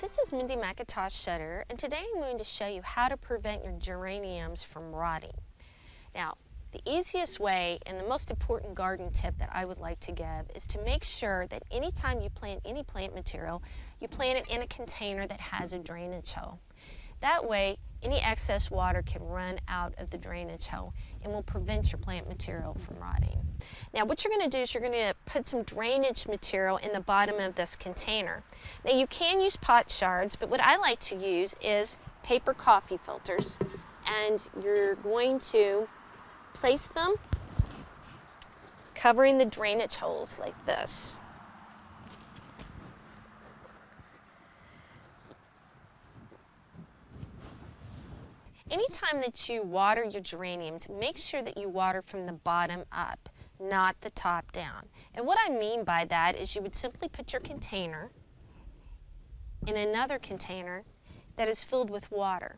This is Mindy McIntosh Shutter, and today I'm going to show you how to prevent your geraniums from rotting. Now, the easiest way and the most important garden tip that I would like to give is to make sure that anytime you plant any plant material, you plant it in a container that has a drainage hole. That way, any excess water can run out of the drainage hole and will prevent your plant material from rotting. Now what you're going to do is you're going to put some drainage material in the bottom of this container. Now you can use pot shards, but what I like to use is paper coffee filters, and you're going to place them covering the drainage holes like this. Anytime that you water your geraniums, make sure that you water from the bottom up, not the top down. And what I mean by that is you would simply put your container in another container that is filled with water.